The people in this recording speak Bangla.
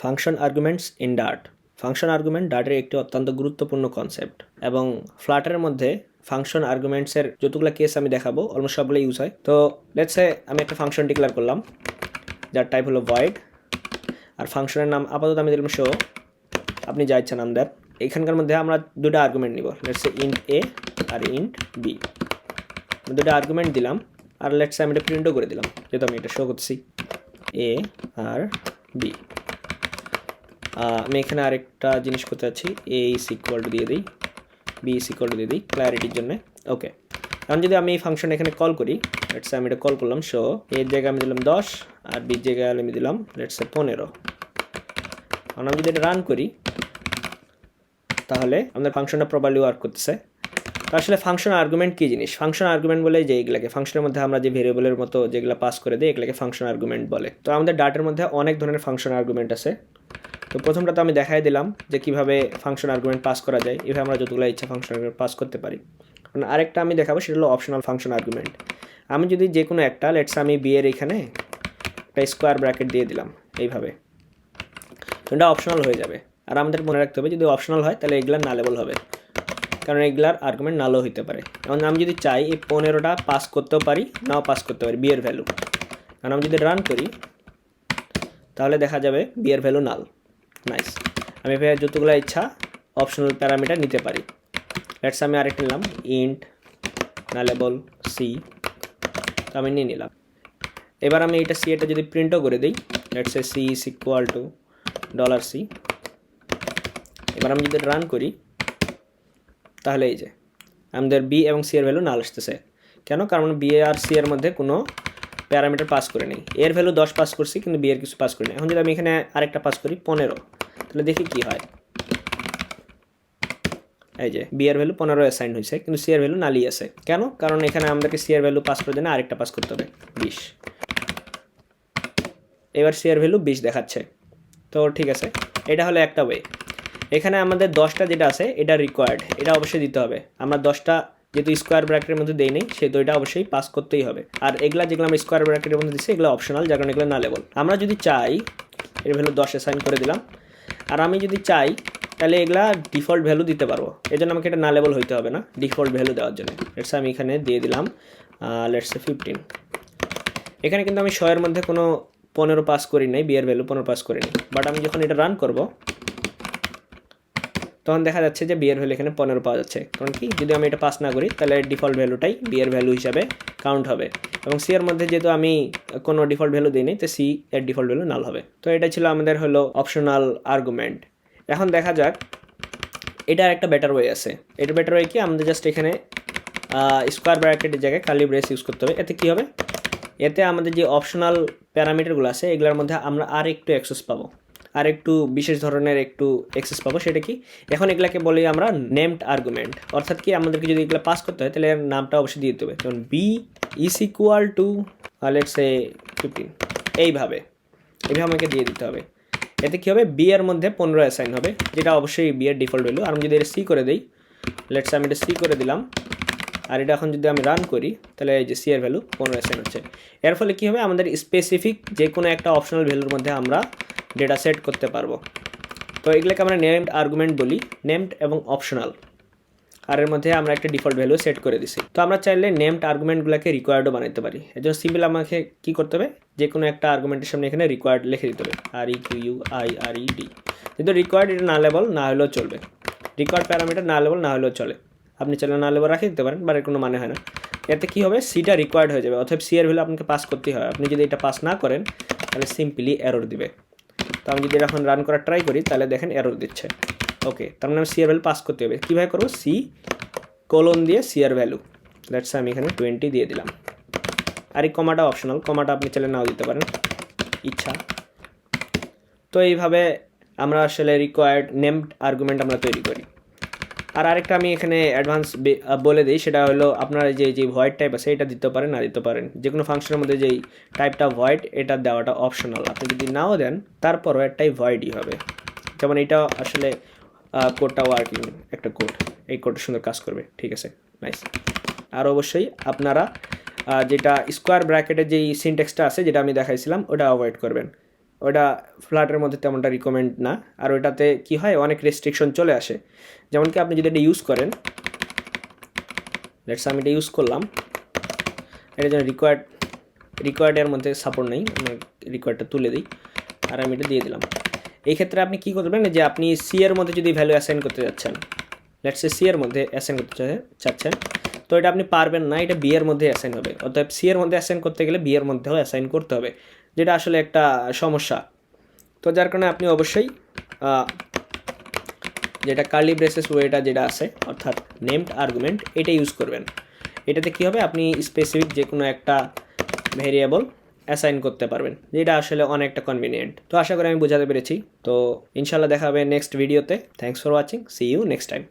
Function arguments in Dart. Function argument ডার্টের একটি অত্যন্ত গুরুত্বপূর্ণ কনসেপ্ট এবং ফ্লাটারের মধ্যে ফাংশন আর্গুমেন্টসের যতগুলো কেস আমি দেখাবো অলমোস্ট সবগুলো ইউজ হয়। তো লেটস সে আমি একটা ফাংশন ডিক্লেয়ার করলাম যার টাইপ হলো ভয়েড, আর ফাংশনের নাম আপাতত আমি দিলাম শো, আপনি যা ইচ্ছা নাম দেন। এখানকার মধ্যে আমরা দুটো আর্গুমেন্ট নিব, লেটস সে ইন্ট এ আর ইন্ট বি। দুটো আর্গুমেন্ট দিলাম আর লেটস সে আমি এটা প্রিন্টও করে দিলাম, যেহেতু আমি এটা শো করছি এ আর বি। আমি এখানে আরেকটা জিনিস করতে চাচ্ছি, এ ইজ ইকুয়াল টু দিয়ে দিই, বি ইজ ইকুয়াল টু দিয়ে দিই ক্ল্যারিটির জন্য। ওকে, এখন যদি আমি এই ফাংশন এখানে কল করি, লেটস আমি এটা কল করলাম শো, এর জায়গায় আমি দিলাম 10 আর বির জায়গায় আমি দিলাম লেটস 15। এখন আমি যদি এটা রান করি তাহলে আমাদের ফাংশনটা প্রপারলি ওয়ার্ক করতেছে। আসলে ফাংশন আর্গুমেন্ট কী জিনিস? ফাংশন আর্গুমেন্ট বলে যে এগুলাকে ফাংশনের মধ্যে আমরা যে ভেরিয়েবলের মতো যেগুলো পাস করে দিই এগুলাকে ফাংশন আর্গুমেন্ট বলে। তো আমাদের ডাটার মধ্যে অনেক ধরনের ফাংশন আর্গুমেন্ট আছে। তো প্রথমটা তো আমি দেখাই দিলাম যে কীভাবে ফাংশন আর্গুমেন্ট পাস করা যায়, এভাবে আমরা যতগুলো ইচ্ছা ফাংশন আর্গুমেন্ট পাস করতে পারি। আরেকটা আমি দেখাবো, সেটা হলো অপশনাল ফাংশন আর্গুমেন্ট। আমি যদি যে কোনো একটা লেটস আমি বি এর এখানে একটা স্কোয়ার ব্র্যাকেট দিয়ে দিলাম এইভাবে, তো এটা অপশনাল হয়ে যাবে। আর আমাদের মনে রাখতে হবে যদি অপশনাল হয় তাহলে এগুলা নালেবল হবে, কারণ এগুলার আর্গুমেন্ট নালও হইতে পারে। এখন আমি যদি চাই এই 15টা পাস করতেও পারি, নাও পাস করতে পারি বি এর ভ্যালু। কারণ আমি যদি রান করি তাহলে দেখা যাবে বি এর ভ্যালু নাল। নাইস, আমি এভাবে যতগুলো ইচ্ছা অপশনাল প্যারামিটার নিতে পারি। লেটস আমি আরেকটা নিলাম ইন্ট নালেবল সি, তো আমি নিয়ে নিলাম। এবার আমি এটা সি এটা যদি প্রিন্টও করে দিই, let's say C is equal to $C। এবার আমি যদি রান করি তাহলে এই যে আমাদের বি এবং সি এর ভ্যালু নাল আসতেছে। কেন? কারণ বি আর সি এর মধ্যে কোনো প্যারামিটার পাস করে নেই। এর ভ্যালু 10 পাস করছি কিন্তু বি এর কিছু পাস করি না। এখন যদি আমি এখানে আরেকটা পাস করি 15, তাহলে দেখি কি হয়। এই যে বি এর ভ্যালু 15 অ্যাসাইন হয়েছে কিন্তু সি এর ভ্যালু নালই আছে। কেন? কারণ এখানে আমাদেরকে সি এর ভ্যালু পাস করে দেয় না, আরেকটা পাস করতে হবে 20। এবার সি এর ভ্যালু 20 দেখাচ্ছে। তো ঠিক আছে, এটা হলো একটা ওয়ে। এখানে আমাদের 10টা যেটা আছে এটা রিকোয়ার্ড, এটা অবশ্যই দিতে হবে। আমরা 10টা যেহেতু স্কোয়ার ব্র্যাকেটের মধ্যে দেই নেই সেহেতু এটা অবশ্যই পাস করতেই হবে। আর এগুলা যেগুলো আমরা স্কোয়ার ব্র্যাকেটের মধ্যে দিচ্ছি এগুলো অপশনাল, যার কারণে এগুলো না লেবল। আমরা যদি চাই এর ভ্যালু 10 অ্যাসাইন করে দিলাম, আর আমি যদি চাই তাহলে এগুলা ডিফল্ট ভ্যালু দিতে পারবো। এই জন্য আমাকে এটা না লেবল হইতে হবে না, ডিফল্ট ভ্যালু দেওয়ার জন্য। লেটস আমি এখানে দিয়ে দিলাম লেটস 15। এখানে কিন্তু আমি 100 এর মধ্যে কোনো 15 পাস করি নাই, বি এর ভ্যালু 15 পাস করি নাই। বাট আমি যখন এটা রান করব তখন দেখা যাচ্ছে যে বি এর ভ্যালু এখানে 15 পাওয়া যাচ্ছে। কারণ কি, যদি আমি এটা পাস না করি তাহলে ডিফল্ট ভ্যালুটাই বি এর ভ্যালু হিসাবে কাউন্ট হবে, এবং সি এর মধ্যে যেহেতু আমি কোনো ডিফল্ট ভ্যালু দিই নি তো সি এর ডিফল্ট ভ্যালু নাল হবে। তো এটা ছিল আমাদের হলো অপশনাল আর্গুমেন্ট। এখন দেখা যাক এটার একটা বেটার ওয়ে আছে। এটা বেটার ওয়ে কি, আমাদের জাস্ট এখানে স্কোয়ার ব্র্যাকেটের জায়গায় কার্লি ব্রেস ইউজ করতে হবে। এতে কি হবে, এতে আমাদের যে অপশনাল প্যারামিটারগুলো আছে এগুলোর মধ্যে আমরা আর একটু অ্যাক্সেস পাবো, আর একটু বিশেষ ধরনের একটু অ্যাক্সেস পাবো। সেটা কি, এখন এগুলাকে বলি আমরা নেমড আর্গুমেন্ট। অর্থাৎ কি, আমাদেরকে যদি এগুলো পাস করতে হয় তাহলে এর নামটা অবশ্যই দিয়ে দিতে হবে। যেমন B is equal to let's say 15, এইভাবে আমাকে দিয়ে দিতে হবে। এতে কী হবে, বি এর মধ্যে 15 অ্যাসাইন হবে, যেটা অবশ্যই বি এর ডিফল্ট ভ্যালু। আর আমি যদি এটা সি করে দিই, লেটস আমি এটা সি করে দিলাম, আর এটা এখন যদি আমি রান করি তাহলে এই যে সি এর ভ্যালু 15 অ্যাসাইন হচ্ছে। এর ফলে কী হবে, আমাদের স্পেসিফিক যে কোনো একটা অপশনাল ভ্যালুর মধ্যে আমরা ডেটা সেট করতে পারবো। তো এগুলোকে আমরা নেমড আর্গুমেন্ট বলি, নেমড এবং অপশনাল। আর এর মধ্যে আমরা একটা ডিফল্ট ভ্যালু সেট করে দিছি। তো আমরা চাইলে নেমড আর্গুমেন্টগুলোকে রিকোয়ার্ডও বানাতে পারি। এর জন্য সিম্পল আমাকে কী করতে হবে, যে কোনো একটা আর্গুমেন্টের সামনে এখানে রিকোয়ার্ড লিখে দিতে হবে, REQUIRED। কিন্তু রিকোয়ার্ড এটা না লেবল না হলেও চলবে, রিকোয়ার্ড প্যারামিটার না লেবল না হলেও চলে। আপনি চাইলে না লেবল রাখে দিতে পারেন, বা এর কোনো মানে হয় না। এতে কী হবে, সিটা রিকোয়ার্ড হয়ে যাবে, অথবা সি এর ভ্যালু আপনাকে পাস করতেই হয়। আপনি যদি এটা পাস না করেন তাহলে সিম্পলি এরর দিবে। তো আমি যদি এখন রান করার ট্রাই করি তাহলে দেখেন এরর দিচ্ছে। ওকে, তার মানে আমি সি এর ভ্যালু পাস করতে হবে। কীভাবে করবো, সি কোলন দিয়ে সি এর ভ্যালু, দ্যাটস আমি এখানে 20 দিয়ে দিলাম। আর এই কমাটা অপশনাল, কমাটা আপনি চাইলে নাও দিতে পারেন ইচ্ছা। তো এইভাবে আমরা আসলে রিকোয়ার্ড নেমড আর্গুমেন্ট আমরা তৈরি করি। আর আরেকটা আমি এখানে অ্যাডভান্স বলে দিই, সেটা হলো আপনারা যে ভয়েড টাইপ আছে এটা দিতে পারেন, না দিতে পারেন। যে কোনো ফাংশনের মধ্যে যেই টাইপটা ভয়েড, এটা দেওয়াটা অপশনাল। আপনি যদি নাও দেন তারপরও একটাই ভয়েডই হবে। যেমন এটা আসলে কোডটা ওয়ার্কিং একটা কোড, এই কোডটা সুন্দর কাজ করবে। ঠিক আছে, নাইস। আর অবশ্যই আপনারা যেটা স্কোয়ার ব্র্যাকেটের যেই সিনট্যাক্সটা আছে যেটা আমি দেখাইছিলাম ওটা অ্যাভয়েড করবেন। ওটা ফ্লাটারের মধ্যে তেমনটা রিকমেন্ড না। আর ওইটাতে কি হয়, অনেক রেস্ট্রিকশন চলে আসে। যেমন কি আপনি যদি এটা ইউজ করেন, লেটস আমি এটা ইউজ করলাম, এটা যেন রিকোয়ার্ডের মধ্যে সাপোর্ট নেই, আমি রিকোয়ার্ডটা তুলে দিই আর আমি এটা দিয়ে দিলাম। এই ক্ষেত্রে আপনি কী করবেন, যে আপনি সি এর মধ্যে যদি ভ্যালু অ্যাসাইন করতে যাচ্ছেন, লেটস সি এর মধ্যে অ্যাসাইন করতে চাচ্ছেন, তো এটা আপনি পারবেন না, এটা বি এর মধ্যে অ্যাসাইন হবে। অর্থাৎ সি এর মধ্যে অ্যাসাইন করতে গেলে বি এর মধ্যেও অ্যাসাইন করতে হবে, যেটা আসলে একটা সমস্যা। তো যার কারণে আপনি অবশ্যই যেটা কার্লি ব্রেসেস ওয়েটা যেটা আছে, অর্থাৎ নেমড আর্গুমেন্ট, এটা ইউজ করবেন। এটাতে কী হবে, আপনি স্পেসিফিক যে কোনো একটা ভেরিয়েবল অ্যাসাইন করতে পারবেন, যেটা আসলে অনেকটা কনভিনিয়েন্ট। তো আশা করি আমি বোঝাতে পেরেছি। তো ইনশাল্লাহ দেখা হবে নেক্সট ভিডিওতে। Thanks for watching, see you next time.